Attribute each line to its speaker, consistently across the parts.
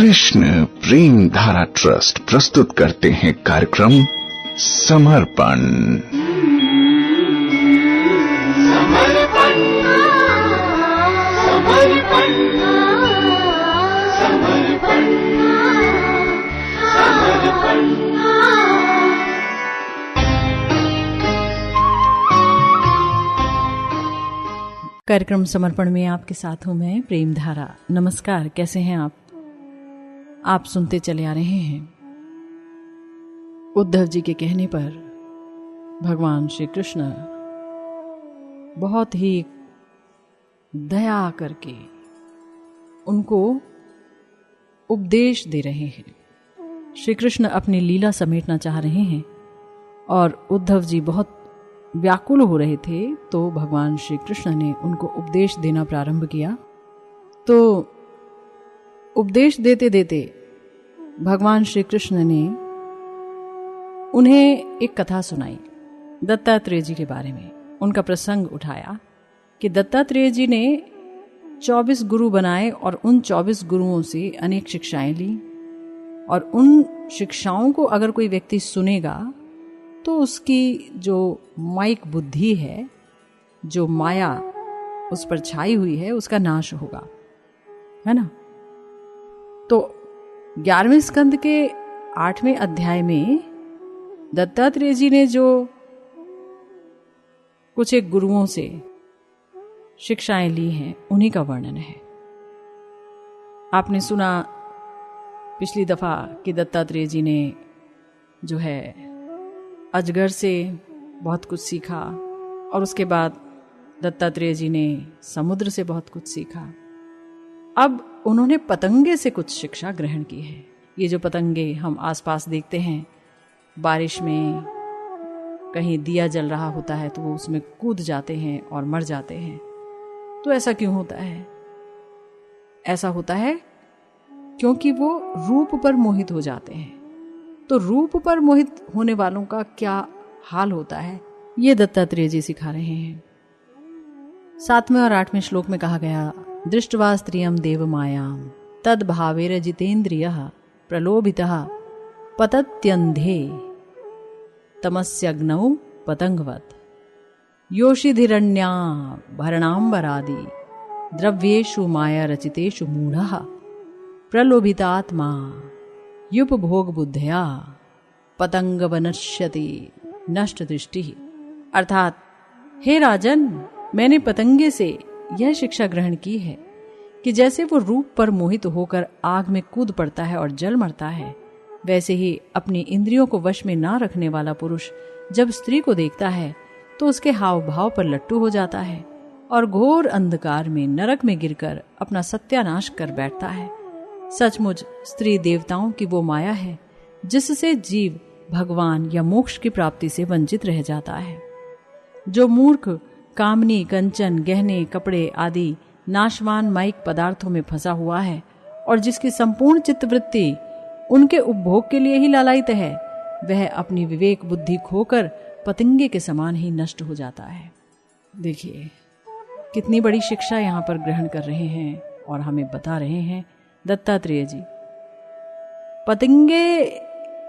Speaker 1: कृष्ण प्रेम धारा ट्रस्ट प्रस्तुत करते हैं कार्यक्रम समर्पण।
Speaker 2: कार्यक्रम समर्पण में आपके साथ हूं मैं प्रेम धारा। नमस्कार, कैसे हैं आप सुनते चले आ रहे हैं। उद्धव जी के कहने पर भगवान श्री कृष्ण बहुत ही दया करके उनको उपदेश दे रहे हैं। श्री कृष्ण अपनी लीला समेटना चाह रहे हैं और उद्धव जी बहुत व्याकुल हो रहे थे, तो भगवान श्री कृष्ण ने उनको उपदेश देना प्रारंभ किया। तो उपदेश देते देते भगवान श्री कृष्ण ने उन्हें एक कथा सुनाई दत्तात्रेय जी के बारे में। उनका प्रसंग उठाया कि दत्तात्रेय जी ने 24 गुरु बनाए और उन 24 गुरुओं से अनेक शिक्षाएं ली, और उन शिक्षाओं को अगर कोई व्यक्ति सुनेगा तो उसकी जो माइक बुद्धि है, जो माया उस पर छाई हुई है, उसका नाश होगा, है ना। तो 11वें स्कंद के 8वें अध्याय में दत्तात्रेय जी ने जो कुछ एक गुरुओं से शिक्षाएं ली हैं, उन्हीं का वर्णन है। आपने सुना पिछली दफा कि दत्तात्रेय जी ने जो है अजगर से बहुत कुछ सीखा, और उसके बाद दत्तात्रेय जी ने समुद्र से बहुत कुछ सीखा। अब उन्होंने पतंगे से कुछ शिक्षा ग्रहण की है। ये जो पतंगे हम आसपास देखते हैं, बारिश में कहीं दिया जल रहा होता है तो वो उसमें कूद जाते हैं और मर जाते हैं। तो ऐसा क्यों होता है? ऐसा होता है क्योंकि वो रूप पर मोहित हो जाते हैं। तो रूप पर मोहित होने वालों का क्या हाल होता है, ये दत्तात्रेय जी सिखा रहे हैं। 7वें और 8वें श्लोक में कहा गया, दृष्ट्वा स्त्रियं देवमायां तद भावेर जितेन्द्रियः प्रलोभितः पतत्यन्धे तमस्यग्नौ पतंगवत् योषिधिरण्याभरणाम्बरादि द्रव्येषु माया रचितेषु मूढ़ः प्रलोभितात्मा युपभोग बुद्धया पतंग वनश्यति नष्ट दृष्टि। अर्थात, हे राजन, मैंने पतंगे से यह शिक्षा ग्रहण की है कि जैसे वो रूप पर मोहित होकर आग में कूद पड़ता है और जल मरता है, वैसे ही अपनी इंद्रियों को वश में ना रखने वाला पुरुष जब स्त्री को देखता है तो उसके हाव भाव पर लट्टू हो जाता है और घोर अंधकार में नरक में गिरकर अपना सत्यानाश कर बैठता है। सचमुच स्त्री देवताओं की वो माया है जिससे जीव भगवान या मोक्ष की प्राप्ति से वंचित रह जाता है। जो मूर्ख कामनी, कंचन, गहने, कपड़े आदि नाशवान माइक पदार्थों में फंसा हुआ है और जिसकी संपूर्ण चित्तवृत्ति उनके उपभोग के लिए ही लालायित है, वह अपनी विवेक बुद्धि खोकर पतंगे के समान ही नष्ट हो जाता है। देखिए कितनी बड़ी शिक्षा यहाँ पर ग्रहण कर रहे हैं और हमें बता रहे हैं दत्तात्रेय जी। पतंगे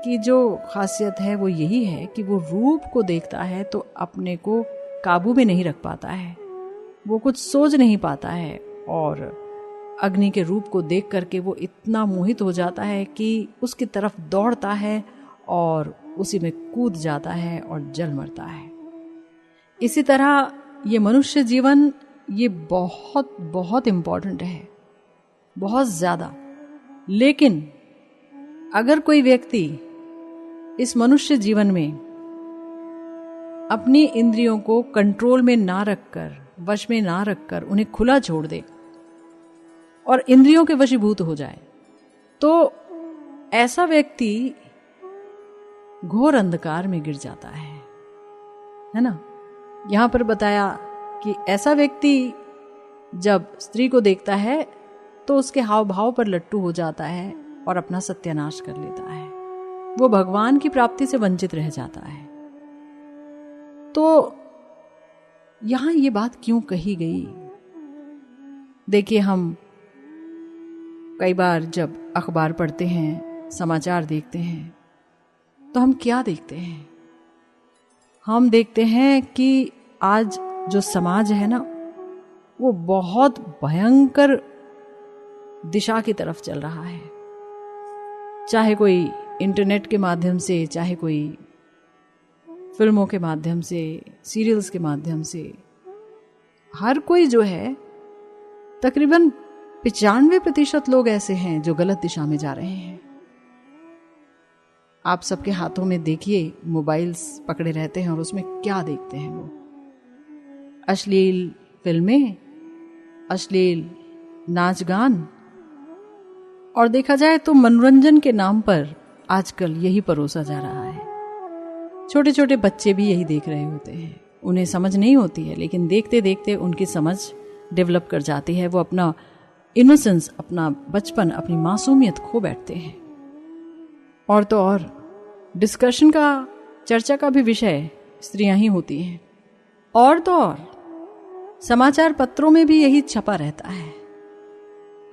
Speaker 2: की जो खासियत है वो यही है कि वो रूप को देखता है तो अपने को काबू में नहीं रख पाता है, वो कुछ सोच नहीं पाता है, और अग्नि के रूप को देख करके वो इतना मोहित हो जाता है कि उसकी तरफ दौड़ता है और उसी में कूद जाता है और जल मरता है। इसी तरह ये मनुष्य जीवन ये बहुत बहुत इम्पोर्टेंट है, बहुत ज्यादा। लेकिन अगर कोई व्यक्ति इस मनुष्य जीवन में अपनी इंद्रियों को कंट्रोल में ना रखकर, वश में ना रखकर उन्हें खुला छोड़ दे और इंद्रियों के वशीभूत हो जाए, तो ऐसा व्यक्ति घोर अंधकार में गिर जाता है ना। यहां पर बताया कि ऐसा व्यक्ति जब स्त्री को देखता है तो उसके हाव भाव पर लट्टू हो जाता है और अपना सत्यानाश कर लेता है, वो भगवान की प्राप्ति से वंचित रह जाता है। तो यहां ये बात क्यों कही गई? देखिए, हम कई बार जब अखबार पढ़ते हैं, समाचार देखते हैं, तो हम क्या देखते हैं? हम देखते हैं कि आज जो समाज है ना, वो बहुत भयंकर दिशा की तरफ चल रहा है। चाहे कोई इंटरनेट के माध्यम से, चाहे कोई फिल्मों के माध्यम से, सीरियल्स के माध्यम से, हर कोई जो है, तकरीबन 95% लोग ऐसे हैं जो गलत दिशा में जा रहे हैं। आप सबके हाथों में देखिए मोबाइल्स पकड़े रहते हैं और उसमें क्या देखते हैं वो? अश्लील फिल्में, अश्लील नाच गान, और देखा जाए तो मनोरंजन के नाम पर आजकल यही परोसा जा रहा है। छोटे छोटे बच्चे भी यही देख रहे होते हैं। उन्हें समझ नहीं होती है, लेकिन देखते देखते उनकी समझ डेवलप कर जाती है। वो अपना इनोसेंस, अपना बचपन, अपनी मासूमियत खो बैठते हैं। और तो और डिस्कशन का, चर्चा का भी विषय स्त्रियां ही होती हैं। और तो और समाचार पत्रों में भी यही छपा रहता है।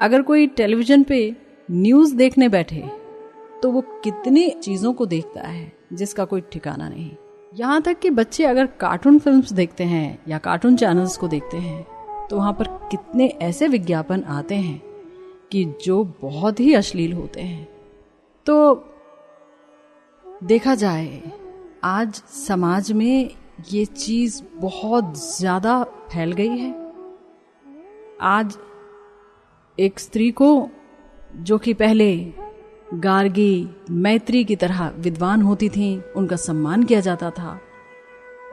Speaker 2: अगर कोई टेलीविजन पे न्यूज़ देखने बैठे तो वो कितनी चीज़ों को देखता है जिसका कोई ठिकाना नहीं। यहाँ तक कि बच्चे अगर कार्टून फिल्म्स देखते हैं या कार्टून चैनल्स को देखते हैं तो वहाँ पर कितने ऐसे विज्ञापन आते हैं कि जो बहुत ही अश्लील होते हैं। तो देखा जाए आज समाज में ये चीज़ बहुत ज़्यादा फैल गई है। आज एक स्त्री को, जो कि पहले गार्गी, मैत्री की तरह विद्वान होती थीं, उनका सम्मान किया जाता था,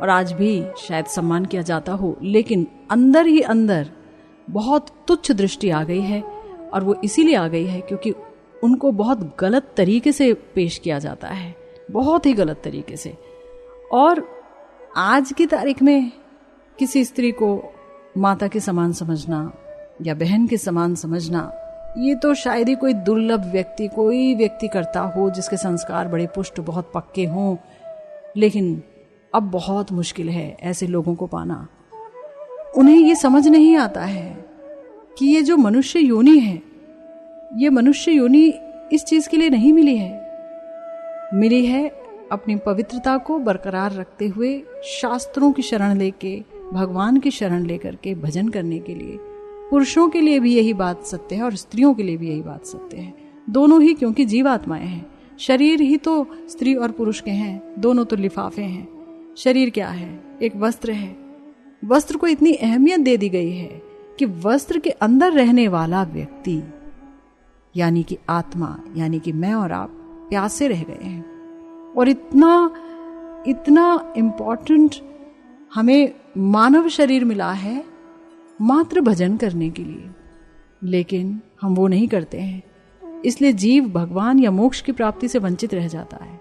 Speaker 2: और आज भी शायद सम्मान किया जाता हो, लेकिन अंदर ही अंदर बहुत तुच्छ दृष्टि आ गई है। और वो इसीलिए आ गई है क्योंकि उनको बहुत गलत तरीके से पेश किया जाता है, बहुत ही गलत तरीके से। और आज की तारीख में किसी स्त्री को माता के समान समझना या बहन के समान समझना, ये तो शायद ही कोई दुर्लभ व्यक्ति, कोई व्यक्ति करता हो जिसके संस्कार बड़े पुष्ट, बहुत पक्के हों। लेकिन अब बहुत मुश्किल है ऐसे लोगों को पाना। उन्हें ये समझ नहीं आता है कि ये जो मनुष्य योनि है, ये मनुष्य योनि इस चीज के लिए नहीं मिली है। मिली है अपनी पवित्रता को बरकरार रखते हुए, शास्त्रों की शरण लेके, भगवान की शरण लेकर के भजन करने के लिए। पुरुषों के लिए भी यही बात सत्य है और स्त्रियों के लिए भी यही बात सत्य है, दोनों ही, क्योंकि जीवात्माएं हैं। शरीर ही तो स्त्री और पुरुष के हैं, दोनों तो लिफाफे हैं। शरीर क्या है? एक वस्त्र है। वस्त्र को इतनी अहमियत दे दी गई है कि वस्त्र के अंदर रहने वाला व्यक्ति, यानी कि आत्मा, यानी कि मैं और आप, प्यासे रह गए हैं। और इतना इम्पोर्टेंट हमें मानव शरीर मिला है मात्र भजन करने के लिए, लेकिन हम वो नहीं करते हैं। इसलिए जीव भगवान या मोक्ष की प्राप्ति से वंचित रह जाता है।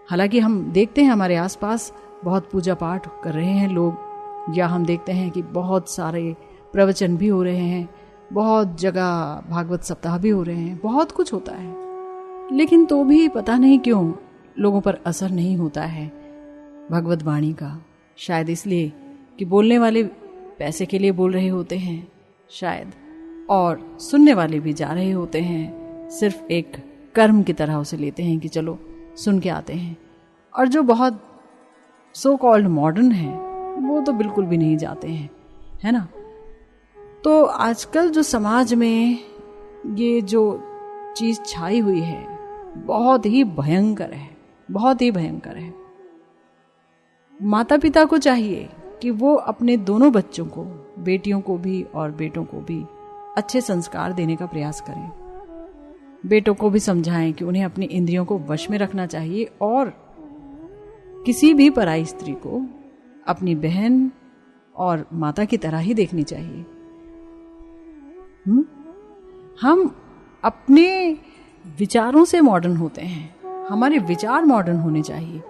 Speaker 2: हालांकि हम देखते हैं हमारे आसपास बहुत पूजा पाठ कर रहे हैं लोग, या हम देखते हैं कि बहुत सारे प्रवचन भी हो रहे हैं, बहुत जगह भागवत सप्ताह भी हो रहे हैं, बहुत कुछ होता है, लेकिन तो भी पता नहीं क्यों लोगों पर असर नहीं होता है भगवत वाणी का। शायद इसलिए कि बोलने वाले पैसे के लिए बोल रहे होते हैं शायद, और सुनने वाले भी जा रहे होते हैं, सिर्फ एक कर्म की तरह उसे लेते हैं कि चलो सुन के आते हैं। और जो बहुत सो कॉल्ड मॉडर्न है वो तो बिल्कुल भी नहीं जाते हैं, है ना। तो आजकल जो समाज में ये जो चीज छाई हुई है बहुत ही भयंकर है, बहुत ही भयंकर है। माता पिता को चाहिए कि वो अपने दोनों बच्चों को, बेटियों को भी और बेटों को भी, अच्छे संस्कार देने का प्रयास करें। बेटों को भी समझाएं कि उन्हें अपनी इंद्रियों को वश में रखना चाहिए और किसी भी पराई स्त्री को अपनी बहन और माता की तरह ही देखनी चाहिए। हम अपने विचारों से मॉडर्न होते हैं, हमारे विचार मॉडर्न होने चाहिए।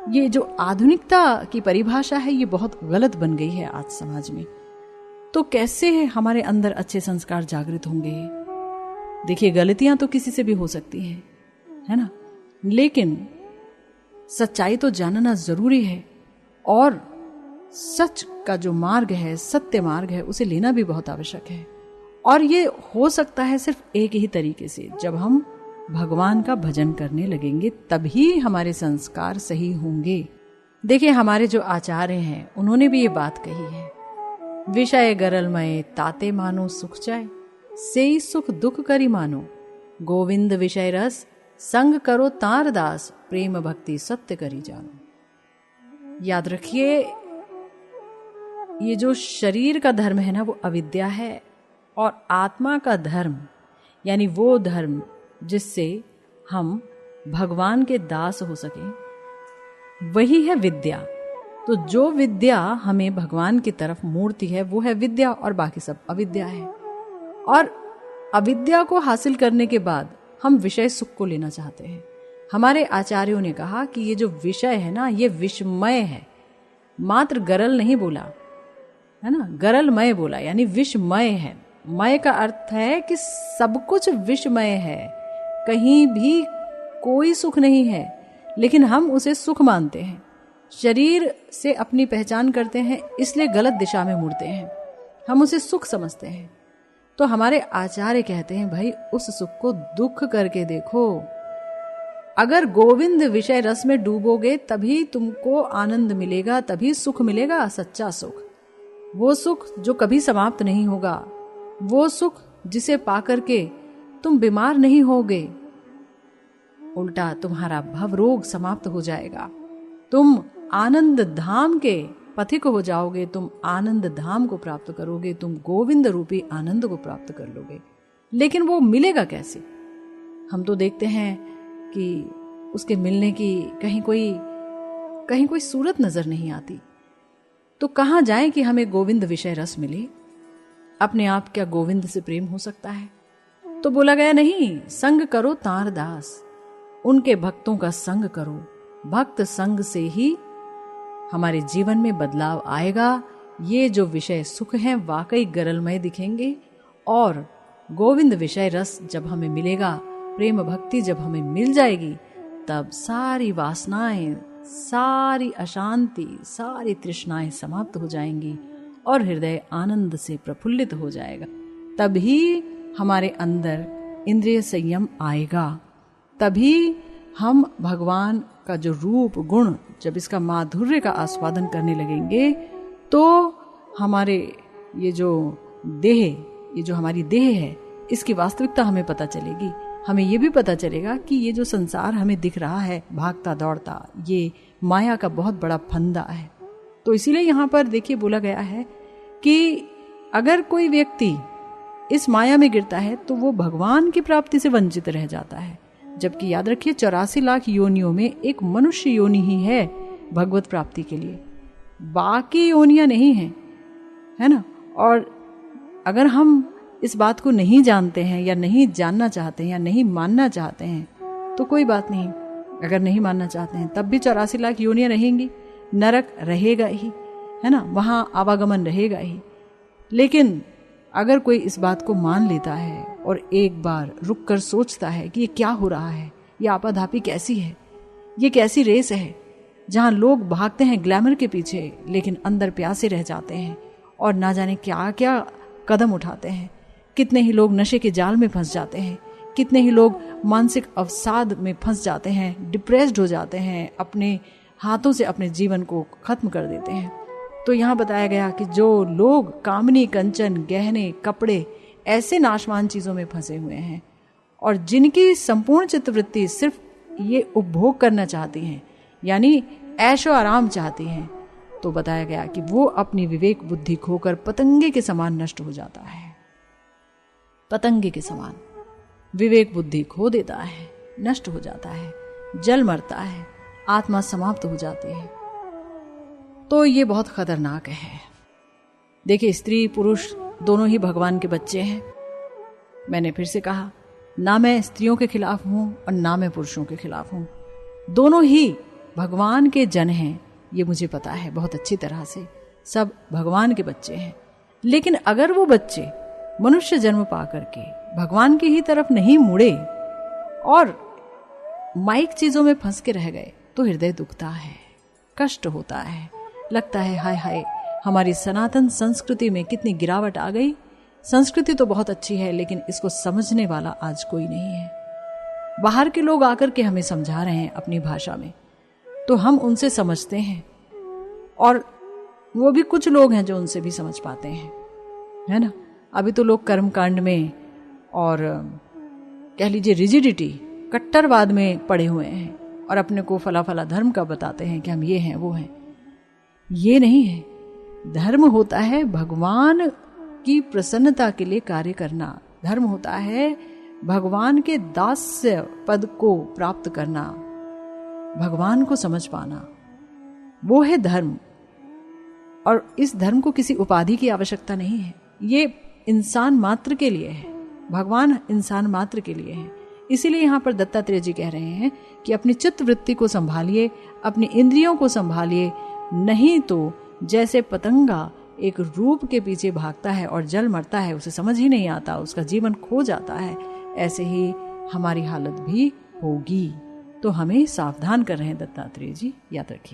Speaker 2: ये जो आधुनिकता की परिभाषा है ये बहुत गलत बन गई है आज समाज में। तो कैसे हमारे अंदर अच्छे संस्कार जागृत होंगे? देखिए, गलतियां तो किसी से भी हो सकती हैं, है ना, लेकिन सच्चाई तो जानना जरूरी है, और सच का जो मार्ग है, सत्य मार्ग है, उसे लेना भी बहुत आवश्यक है। और ये हो सकता है सिर्फ एक ही तरीके से, जब हम भगवान का भजन करने लगेंगे तभी हमारे संस्कार सही होंगे। देखिए, हमारे जो आचार्य हैं उन्होंने भी ये बात कही है, विषय गरलमय ताते मानो सुख जाए, सेई सुख दुख करी मानो, गोविंद विषय रस संग करो तार दास, प्रेम भक्ति सत्य करी जानो। याद रखिए, ये जो शरीर का धर्म है ना वो अविद्या है, और आत्मा का धर्म यानी वो धर्म जिससे हम भगवान के दास हो सके वही है विद्या। तो जो विद्या हमें भगवान की तरफ मोड़ती है वो है विद्या, और बाकी सब अविद्या है। और अविद्या को हासिल करने के बाद हम विषय सुख को लेना चाहते हैं। हमारे आचार्यों ने कहा कि ये जो विषय है ना ये विषमय है, मात्र गरल नहीं बोला है ना, गरलमय बोला, यानी विषमय है। मय का अर्थ है कि सब कुछ विषमय है, कहीं भी कोई सुख नहीं है, लेकिन हम उसे सुख मानते हैं। शरीर से अपनी पहचान करते हैं, इसलिए गलत दिशा में मुड़ते हैं, हम उसे सुख समझते हैं। तो हमारे आचार्य कहते हैं भाई उस सुख को दुख करके देखो। अगर गोविंद विषय रस में डूबोगे तभी तुमको आनंद मिलेगा, तभी सुख मिलेगा, सच्चा सुख। वो सुख जो कभी समाप्त नहीं होगा, वो सुख जिसे पाकर के तुम बीमार नहीं होगे, उल्टा तुम्हारा भव रोग समाप्त हो जाएगा। तुम आनंद धाम के पथिक हो जाओगे, तुम आनंद धाम को प्राप्त करोगे, तुम गोविंद रूपी आनंद को प्राप्त कर लोगे। लेकिन वो मिलेगा कैसे? हम तो देखते हैं कि उसके मिलने की कहीं कोई सूरत नजर नहीं आती। तो कहां जाएं कि हमें गोविंद विषय रस मिले? अपने आप क्या गोविंद से प्रेम हो सकता है? तो बोला गया नहीं, संग करो तार दास, उनके भक्तों का संग करो। भक्त संग से ही हमारे जीवन में बदलाव आएगा। ये जो विषय सुख हैं वाकई गरलमय दिखेंगे, और गोविंद विषय रस जब हमें मिलेगा, प्रेम भक्ति जब हमें मिल जाएगी, तब सारी वासनाएं, सारी अशांति, सारी तृष्णाएं समाप्त हो जाएंगी और हृदय आनंद से प्रफुल्लित हो जाएगा। तभी हमारे अंदर इंद्रिय संयम आएगा, तभी हम भगवान का जो रूप गुण, जब इसका माधुर्य का आस्वादन करने लगेंगे, तो हमारे ये जो हमारी देह है, इसकी वास्तविकता हमें पता चलेगी। हमें ये भी पता चलेगा कि ये जो संसार हमें दिख रहा है भागता दौड़ता, ये माया का बहुत बड़ा फंदा है। तो इसीलिए यहाँ पर देखिए बोला गया है कि अगर कोई व्यक्ति इस माया में गिरता है तो वो भगवान की प्राप्ति से वंचित रह जाता है। जबकि याद रखिए 84 लाख योनियों में एक मनुष्य योनि ही है भगवत प्राप्ति के लिए, बाकी योनियां नहीं है, है ना। और अगर हम इस बात को नहीं जानते हैं या नहीं जानना चाहते हैं या नहीं मानना चाहते हैं तो कोई बात नहीं। अगर नहीं मानना चाहते हैं तब भी 84 लाख योनियां रहेंगी, नरक रहेगा ही, है ना, वहां आवागमन रहेगा ही। लेकिन अगर कोई इस बात को मान लेता है और एक बार रुक कर सोचता है कि ये क्या हो रहा है, ये आपाधापी कैसी है, ये कैसी रेस है जहां लोग भागते हैं ग्लैमर के पीछे लेकिन अंदर प्यासे रह जाते हैं और ना जाने क्या क्या कदम उठाते हैं। कितने ही लोग नशे के जाल में फंस जाते हैं, कितने ही लोग मानसिक अवसाद में फंस जाते हैं, डिप्रेस्ड हो जाते हैं, अपने हाथों से अपने जीवन को खत्म कर देते हैं। तो यहाँ बताया गया कि जो लोग कामनी, कंचन, गहने, कपड़े, ऐसे नाशवान चीजों में फंसे हुए हैं और जिनकी संपूर्ण चित्तवृत्ति सिर्फ ये उपभोग करना चाहती हैं, यानी ऐशो आराम चाहती हैं, तो बताया गया कि वो अपनी विवेक बुद्धि खोकर पतंगे के समान नष्ट हो जाता है। पतंगे के समान विवेक बुद्धि खो देता है, नष्ट हो जाता है, जल मरता है, आत्मा समाप्त हो जाती है। तो ये बहुत खतरनाक है। देखिए, स्त्री पुरुष दोनों ही भगवान के बच्चे हैं। मैंने फिर से कहा, ना मैं स्त्रियों के खिलाफ हूं और ना मैं पुरुषों के खिलाफ हूं, दोनों ही भगवान के जन हैं। ये मुझे पता है बहुत अच्छी तरह से, सब भगवान के बच्चे हैं। लेकिन अगर वो बच्चे मनुष्य जन्म पा करके भगवान की ही तरफ नहीं मुड़े और माइक चीजों में फंस के रह गए तो हृदय दुखता है, कष्ट होता है, लगता है हाय हाय हमारी सनातन संस्कृति में कितनी गिरावट आ गई, संस्कृति तो बहुत अच्छी है, लेकिन इसको समझने वाला आज कोई नहीं है। बाहर के लोग आकर के हमें समझा रहे हैं अपनी भाषा में, तो हम उनसे समझते हैं, और वो भी कुछ लोग हैं जो उनसे भी समझ पाते हैं, है ना। अभी तो लोग कर्मकांड में और कह लीजिए रिजिडिटी, कट्टरवाद में पड़े हुए हैं और अपने को फला फला धर्म का बताते हैं कि हम ये हैं वो हैं। ये नहीं है। धर्म होता है भगवान की प्रसन्नता के लिए कार्य करना। धर्म होता है भगवान के दास्य पद को प्राप्त करना, भगवान को समझ पाना, वो है धर्म। और इस धर्म को किसी उपाधि की आवश्यकता नहीं है। ये इंसान मात्र के लिए है, भगवान इंसान मात्र के लिए है। इसीलिए यहाँ पर दत्तात्रेय जी कह रहे हैं कि अपनी चित्त वृत्ति को संभालिए, अपनी इंद्रियों को संभालिए, नहीं तो जैसे पतंगा एक रूप के पीछे भागता है और जल मरता है, उसे समझ ही नहीं आता, उसका जीवन खो जाता है, ऐसे ही हमारी हालत भी होगी। तो हमें सावधान कर रहे हैं दत्तात्रेय जी, याद रखिए।